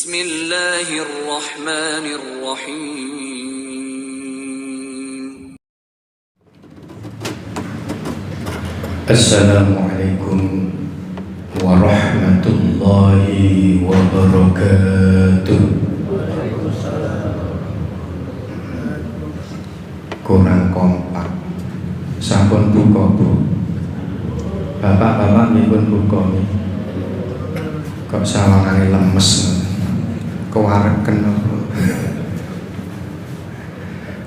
Bismillahirrahmanirrahim. Assalamualaikum warahmatullahi wabarakatuh. Kurang kompak. Sampun buka bu. Bapak-bapak nipun buka nih. Kok sawangane lemes. Kewareken apa?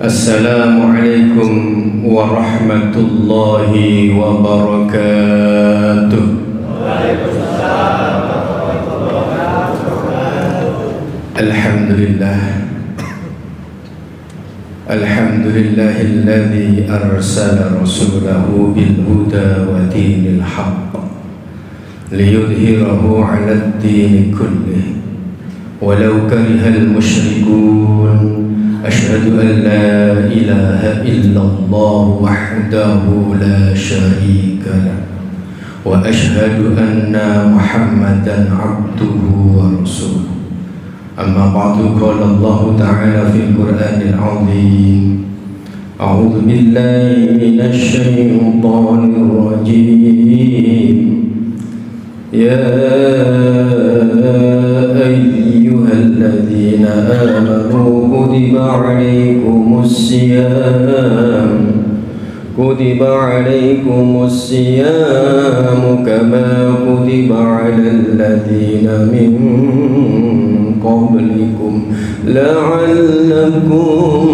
Assalamualaikum warahmatullahi wabarakatuh. Waalaikumsalam warahmatullahi wabarakatuh. Alhamdulillah. Alhamdulillahilladzi arsala rasulahu bil huda wa dinil haqq liyudhhirahu 'alad dini kullih walau karihal musyrikun. Asyhadu an la ilaha illallah wahdahu la syarika lah wa asyhadu anna Muhammadan 'abduhu wa rasuluh. Amma ba'du, qala Allah ta'ala fil Qur'anil 'azim. A'udzu billahi minasy syaithanir rajim. Ya ayyuhalladzina amanu kutiba 'alaikumus siyam kama kutiba 'alal ladzina min qablikum la'allakum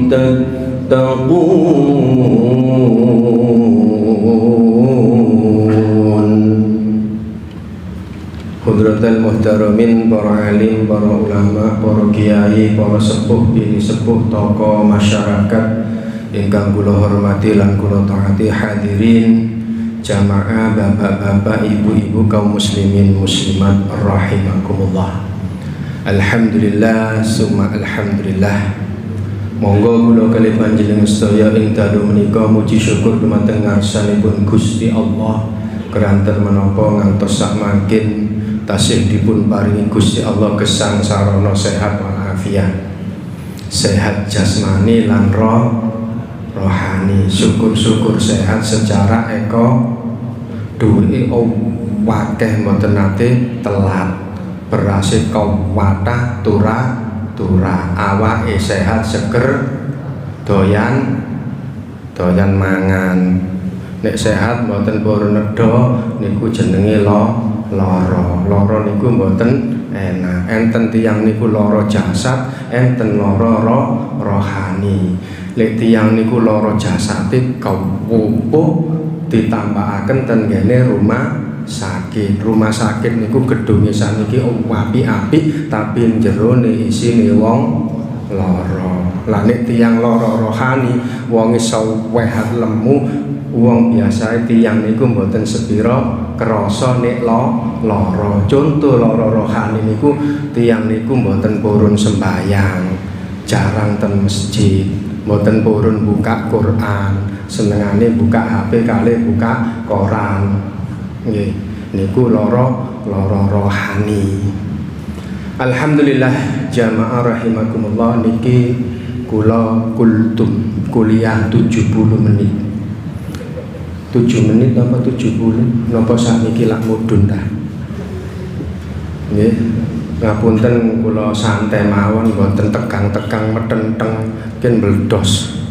tattaqun. Hudratal muhtaramin, para alim, para ulama, para kiai, para sepuh, bini sepuh, tokoh masyarakat ingkang kula hormati lan kula taati, hadirin jamaah, bapak-bapak, ibu-ibu, kaum muslimin muslimat rahimakumullah. Alhamdulillah summa alhamdulillah. Monggo kula kalih panjenengan sedaya ing dalu menika muji syukur dumateng ngarsanipun Gusti Allah keranten menapa ngantos sakmangkin tasih dipun paringi Gusti Allah gesang sarana sehat walafiat, sehat jasmani lan rohani. Syukur-syukur sehat secara duwe wakeh mboten nate telat, berase kawatah turah awake sehat seger doyan mangan. Nek sehat mboten purun nedha niku jenenge lara niku mboten enak. Enten tiyang niku lara jasad, enten lara rohani. Lek tiyang niku lara jasate kawupuh ditambahaken ten ngene rumah sakit. Rumah sakit niku gedunge saniki apik-apik tapi jerone isine wong lara. Lah nek tiyang lara rohani, wong iso wehat lemu, wong biasa tiyang niku mboten sepira krasa nek lara. Contoh lara rohani niku tiyang niku mboten purun sembahyang, jarang ten masjid, mboten purun buka Quran, senengane buka HP kalih buka koran. Nggih, niku lara rohani. Alhamdulillah jamaah rahimakumullah, niki kula kultum kuliah 70 menit. 7 menit apa 70? Napa sakniki lak mudhun ta? Nggih, ngapunten kula santai mawon, mboten tegang-tegang metenteng ken meledos.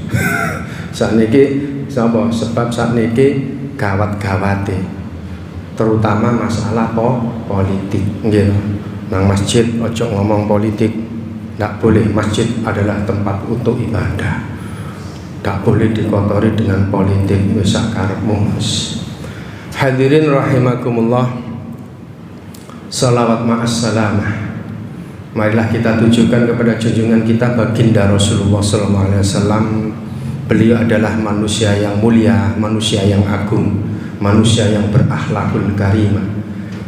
Sakniki sapa? Sebab sakniki gawat-gawate. Terutama masalah politik. Nggih. Nang masjid ojo ngomong politik. Ndak boleh, masjid adalah tempat untuk ibadah. Tak boleh dikotori dengan politik. Wis sakarepmu. Hadirin rahimakumullah, salawat ma'as salamah. Marilah kita tujukan kepada junjungan kita baginda Rasulullah SAW. Beliau adalah manusia yang mulia, manusia yang agung, manusia yang berakhlakul karimah.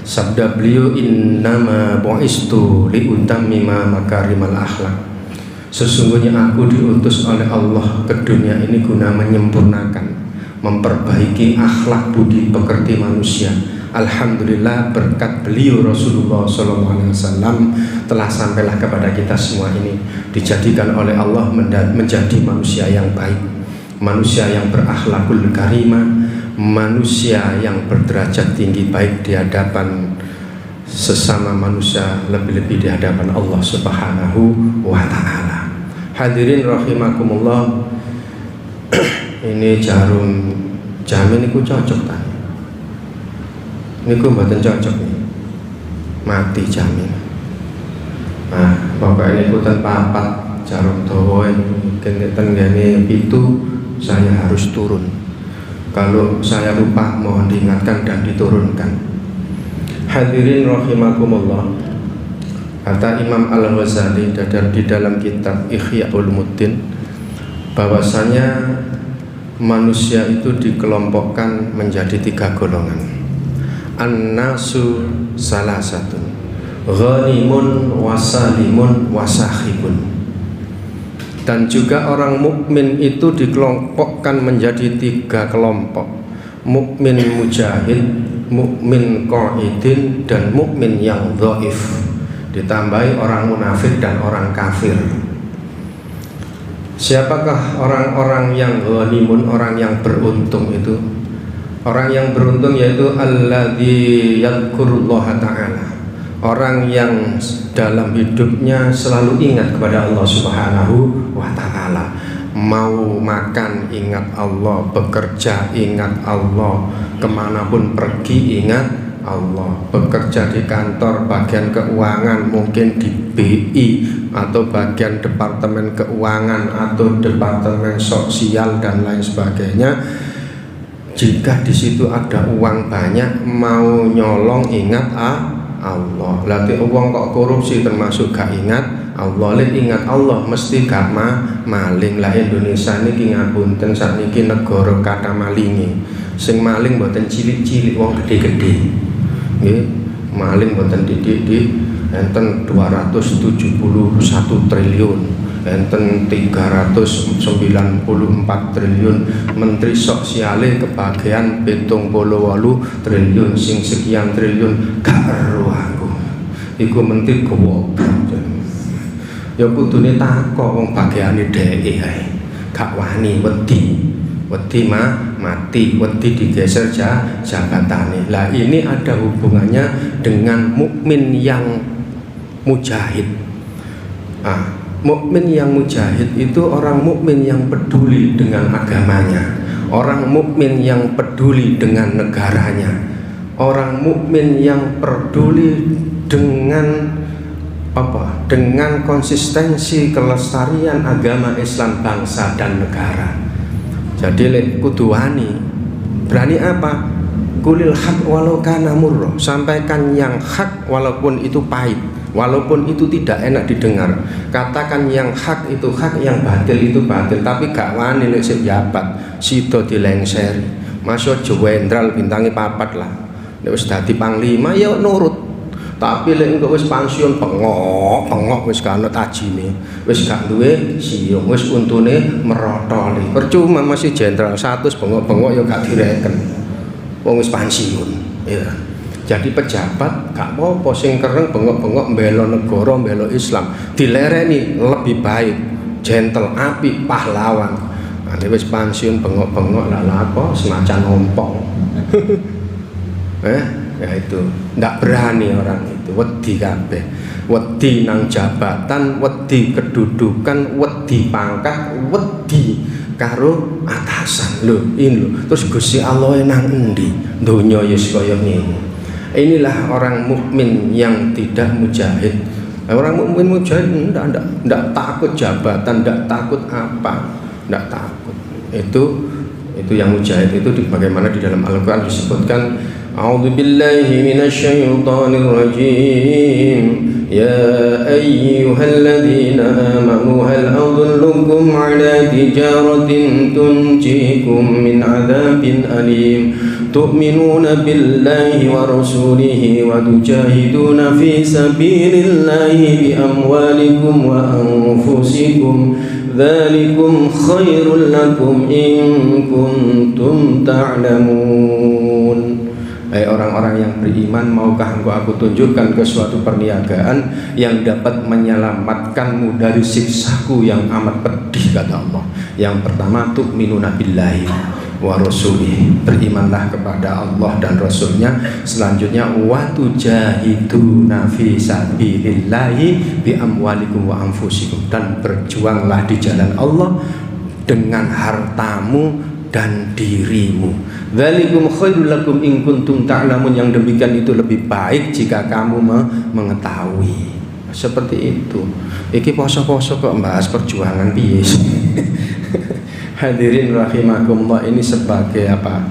Sabda beliau, innama bu'istu liutammima makarimal akhlak. Sesungguhnya aku diutus oleh Allah ke dunia ini guna menyempurnakan, memperbaiki akhlak budi pekerti manusia, Alhamdulillah berkat beliau Rasulullah SAW telah sampailah kepada kita semua ini, dijadikan oleh Allah menjadi manusia yang baik, manusia yang berakhlakul karimah, manusia yang berderajat tinggi baik di hadapan sesama manusia, lebih-lebih di hadapan Allah Subhanahu wa Ta'ala. Hadirin rahimakumullah, ini jamin iku cocok ta? Niku mboten cocok nih. Mati jamin. Nah, pokoknya niku ten papat jarum dawa mungkin tenggene pitu saya harus turun. Kalau saya lupa mohon diingatkan dan diturunkan. Hadirin rahimakumullah, kata Imam Al-Ghazali di dalam kitab Ihya Ulumuddin bahwasanya manusia itu dikelompokkan menjadi 3 golongan. An-nasu salasatun, ghanimun wasalimun wasahibun. Dan juga orang mukmin itu dikelompokkan menjadi 3 kelompok: mukmin mujahid, mukmin qaidin, dan mukmin yang dhaif. Ditambahi orang munafik dan orang kafir. Siapakah orang-orang yang ghanimun, orang yang beruntung itu? Orang yang beruntung yaitu alladzi yadhkurullaha ta'ala, orang yang dalam hidupnya selalu ingat kepada Allah Subhanahu wa Ta'ala. Mau makan ingat Allah, bekerja ingat Allah, kemanapun pergi ingat Allah, bekerja di kantor bagian keuangan, mungkin di BI atau bagian departemen keuangan atau departemen sosial dan lain sebagainya. Jika di situ ada uang banyak, mau nyolong ingat Allah. Berarti uang kok korupsi termasuk gak ingat Allah. Lek ingat Allah mesti gak maling. Lah Indonesia niki ngapunten sakniki negara kata malingi. Sing maling mboten cilik-cilik, wong gede-gede. Nggih, maling mboten didik enten 271 triliun. Enten 394 triliun. Menteri sosiale kebagian 78 triliun, sing sekian triliun gak ero aku. Iku menteri goblok. Ya kudune takok wong bagiane dheke ae. Gak wani, wedi mati, wedi digeser jabatane. Lah ini ada hubungannya dengan mukmin yang mujahid. Mukmin yang mujahid itu orang mukmin yang peduli dengan agamanya, orang mukmin yang peduli dengan negaranya, orang mukmin yang peduli dengan dengan konsistensi kelestarian agama Islam bangsa dan negara. Jadi lek kudu wani, berani apa? Kulil haq walau kana murra, sampaikan yang hak walaupun itu pahit, walaupun itu tidak enak didengar. Katakan yang hak itu hak, yang batil itu batil. Tapi gak wani lek sik jabat sida dilengseri. Masya jenderal bintangi 4 lah. Nek wis dadi panglima ya nurut. Tapi lek engko wis pensiun bengok wis gak ana tajine, wis gak duwe siung, wis untune merotoli. Percuma masih jenderal 100 bengok-bengok ya gak direken. Wong wis pensiun, ya. Jadi pejabat gak apa-apa sing kereng bengok-bengok mbela negara, mbela Islam, dilereni lebih baik, gentle, apik, pahlawan. Ane wis pensiun bengok-bengok lah apa semacam ompong. Ya itu ndak berani orang itu, wedi kabeh, wedi nang jabatan, wedi kedudukan, wedi pangkat, wedi karo atasan. Lho ini lho, terus Gusti Allah nang endi? Donya ya kaya ngene. Inilah orang mukmin yang tidak mujahid. Orang mukmin mujahid ndak takut jabatan, ndak takut apa, ndak takut. Itu yang mujahid itu bagaimana di dalam Al-Qur'an disebutkan, A'udzu billahi minasyaitonir rajim. Ya ayyuhalladzina amanu hal adullukum ala tijaratin tunjikum min adzabin alim. Tu'minuna billahi wa rasulihi wa tujahiduna fi sabilillahi bi amwalikum wa anfusikum. Dzalikum khairul lakum in kuntum ta'lamun. Orang-orang yang beriman, maukah engkau aku tunjukkan ke suatu perniagaan yang dapat menyelamatkanmu dari siksaku yang amat pedih, kata Allah. Yang pertama, tu'minuna billahi wa rasulih, berimanlah kepada Allah dan Rasulnya. Selanjutnya, wa tujahiduna fi sabilillahi bi amwalikum wa anfusikum, dan berjuanglah di jalan Allah dengan hartamu dan dirimu. Dzalikum khairul lakum in kuntum ta'lamun, yang demikian itu lebih baik jika kamu mengetahui. Seperti itu. Iki poso-poso kok bahas perjuangan piye. Hadirin rahimakumullah, ini sebagai apa?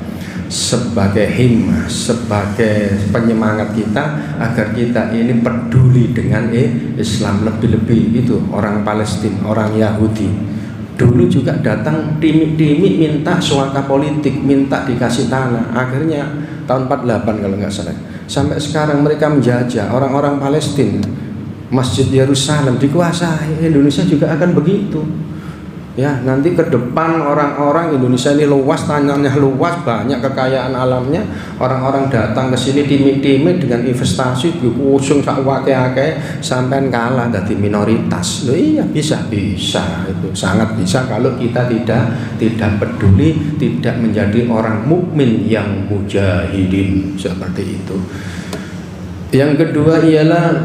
Sebagai himmah, sebagai penyemangat kita agar kita ini peduli dengan Islam lebih-lebih. Itu orang Palestina, orang Yahudi dulu juga datang timik-timik minta suaka politik, minta dikasih tanah. Akhirnya tahun 48 kalau nggak salah, sampai sekarang mereka menjajah orang-orang Palestina. Masjid Yerusalem dikuasai. Indonesia juga akan begitu. Ya, nanti ke depan orang-orang Indonesia ini luas, tanahnya luas, banyak kekayaan alamnya. Orang-orang datang ke sini timik-timik dengan investasi diusung sak wake-ake sampai kalah dari minoritas. Loh iya, bisa itu sangat bisa kalau kita tidak peduli, tidak menjadi orang mukmin yang mujahidin seperti itu. Yang kedua ialah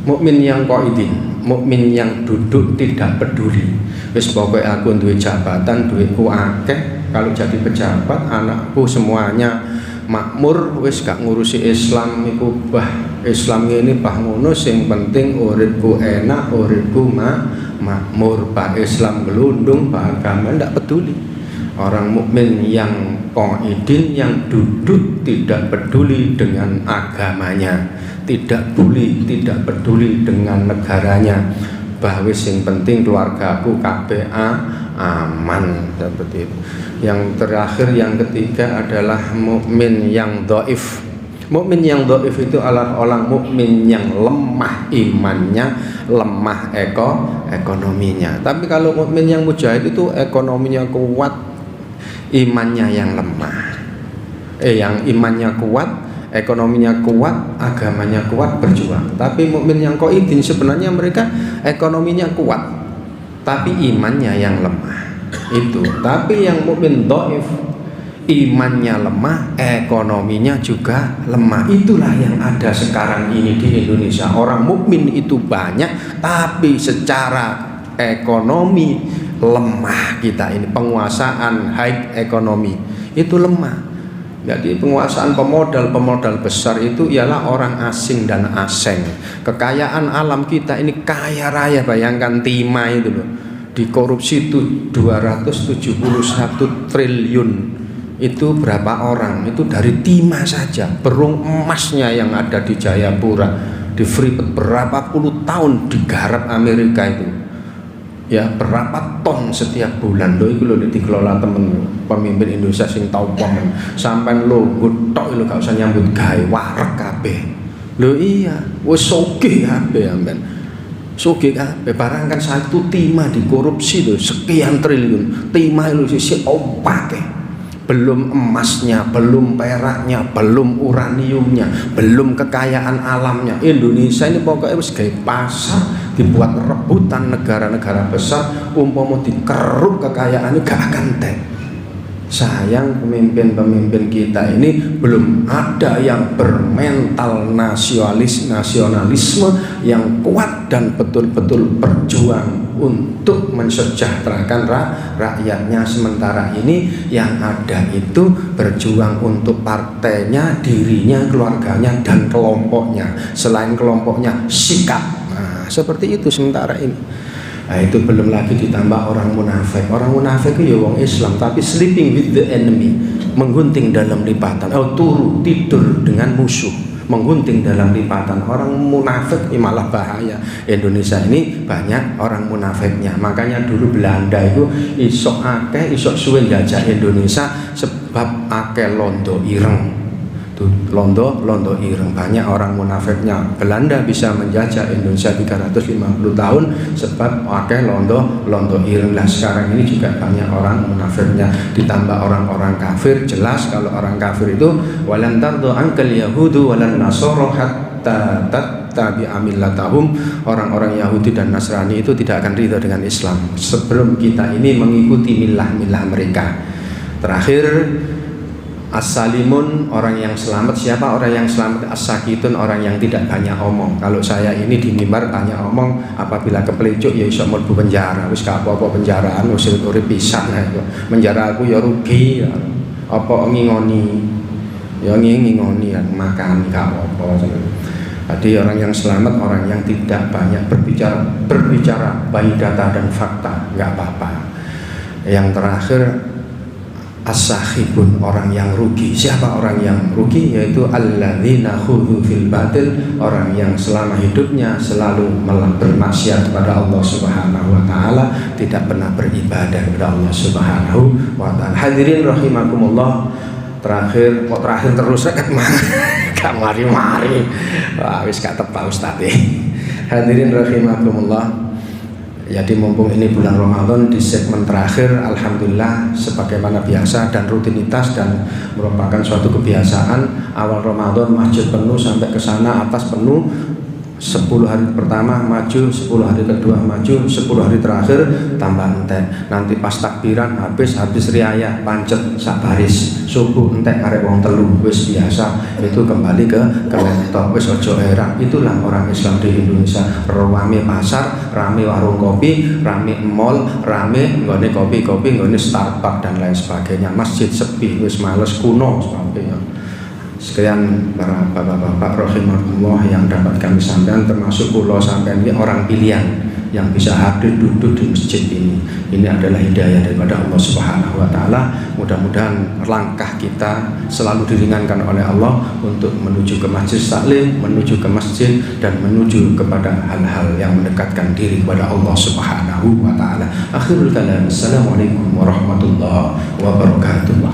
mukmin yang qaidin, mukmin yang duduk tidak peduli. Wis pokoke aku duwe jabatan, duitku akeh, kalau jadi pejabat anakku semuanya makmur, wis gak ngurusi Islam iku bah Islam ini bah ngono, sing penting uripku enak, uripku makmur, bah Islam gelundung, bah agama ndak peduli. Orang mukmin yang qaidin, yang duduk tidak peduli dengan agamanya, tidak peduli dengan negaranya, bahwa yang penting keluargaku kabeh aman, seperti itu. Yang terakhir, yang ketiga adalah mukmin yang dhaif. Mukmin yang dhaif itu adalah orang mukmin yang lemah imannya, lemah ekonominya. Tapi kalau mukmin yang mujahid itu ekonominya kuat, imannya yang lemah. Yang imannya kuat, ekonominya kuat, agamanya kuat, berjuang. Tapi mukmin yang qaidin sebenarnya mereka ekonominya kuat, tapi imannya yang lemah. Itu. Tapi yang mukmin dhaif, imannya lemah, ekonominya juga lemah. Itulah yang ada sekarang ini di Indonesia. Orang mukmin itu banyak, tapi secara ekonomi lemah kita ini. Penguasaan high ekonomi itu lemah. Jadi penguasaan pemodal besar itu ialah orang asing dan asing. Kekayaan alam kita ini kaya raya, bayangkan timah itu loh. Dikorupsi itu 271 triliun. Itu berapa orang? Itu dari timah saja. Berung emasnya yang ada di Jayapura, di Freeport, berapa puluh tahun digarap Amerika itu. Ya, berapa ton setiap bulan loh, itu loh dikelola temen pemimpin Indonesia sing tau pom sampai lo gutok lo gak usah nyambut gawe warek kabeh lo. Iya, wis sugih kabeh amben, sugih kabeh. Barang kan satu timah dikorupsi loh sekian triliun, timah lo sisi opake, belum emasnya, belum peraknya, belum uraniumnya, belum kekayaan alamnya. Indonesia ini pokoknya wis gawe pasar, dibuat rebutan negara-negara besar, umpama dikeruk kekayaannya gak akan tek. Sayang pemimpin-pemimpin kita ini belum ada yang bermental nasionalisme yang kuat dan betul-betul berjuang untuk mensejahterakan rakyatnya. Sementara ini yang ada itu berjuang untuk partainya, dirinya, keluarganya, dan kelompoknya. Selain kelompoknya, sikap. Nah, seperti itu sementara ini. Nah, itu belum lagi ditambah orang munafik. Orang munafik itu ya wong Islam, tapi sleeping with the enemy, menggunting dalam lipatan. Tidur dengan musuh, menggunting dalam lipatan. Orang munafik ini malah bahaya. Indonesia ini banyak orang munafiknya. Makanya dulu Belanda itu isok suwe jajah Indonesia sebab akeh londo ireng. londo ireng. Banyak orang munafiknya. Belanda bisa menjajah Indonesia 350 tahun sebab akeh londo ireng. Lah sekarang ini juga banyak orang munafiknya, ditambah orang-orang kafir. Jelas kalau orang kafir itu walan tardu ankal yahudu walan nasara hatta tattabi'a millatahum. Orang-orang Yahudi dan Nasrani itu tidak akan ridho dengan Islam sebelum kita ini mengikuti milah-milah mereka. Terakhir, as-salimun, orang yang selamat. Siapa orang yang selamat? As-sakitun, orang yang tidak banyak omong. Kalau saya ini di mimbar banyak omong, apabila kepelecuk ya iso mlebu penjara. Wis gak apa-apa penjaraan, wis urip pisan ae. Penjara aku ya rugi. Apa ngingoni? Ya ngingoni yang makan gak apa-apa. Jadi orang yang selamat orang yang tidak banyak berbicara baik data dan fakta, nggak apa-apa. Yang terakhir as-sahibun, orang yang rugi. Siapa orang yang rugi? Yaitu alladzina khudhu fil batil, orang yang selama hidupnya selalu bermaksiat kepada Allah Subhanahu wa taala, tidak pernah beribadah kepada Allah Subhanahu wa taala. Hadirin rahimakumullah. Terakhir terus gak mari-mari. Wah, wis gak tepak Ustaz. Hadirin rahimakumullah. Jadi mumpung ini bulan Ramadan, di segmen terakhir alhamdulillah sebagaimana biasa dan rutinitas dan merupakan suatu kebiasaan, awal Ramadan masjid penuh sampai ke sana atas penuh. 10 hari pertama maju, 10 hari kedua maju, 10 hari terakhir tambah entek. Nanti pas takbiran habis riaya pancet sak baris. Subuh entek arek wong telu wis biasa. Itu kembali ke laptop wis ojo heran. Itulah orang Islam di Indonesia. Rame pasar, rame warung kopi, rame mall, rame nggone kopi-kopi, nggone Starbucks dan lain sebagainya. Masjid sepi wis males kuno sebagainya. Sekian para bapak-bapak rahimahullah yang dapat kami sampaikan, termasuk kula sampean ini orang pilihan yang bisa hadir duduk di masjid ini. Ini adalah hidayah daripada Allah Subhanahu wa taala. Mudah-mudahan langkah kita selalu diringankan oleh Allah untuk menuju ke masjid taklim, menuju ke masjid dan menuju kepada hal-hal yang mendekatkan diri kepada Allah Subhanahu wa taala. Akhirul kalam. Assalamualaikum warahmatullahi wabarakatuh.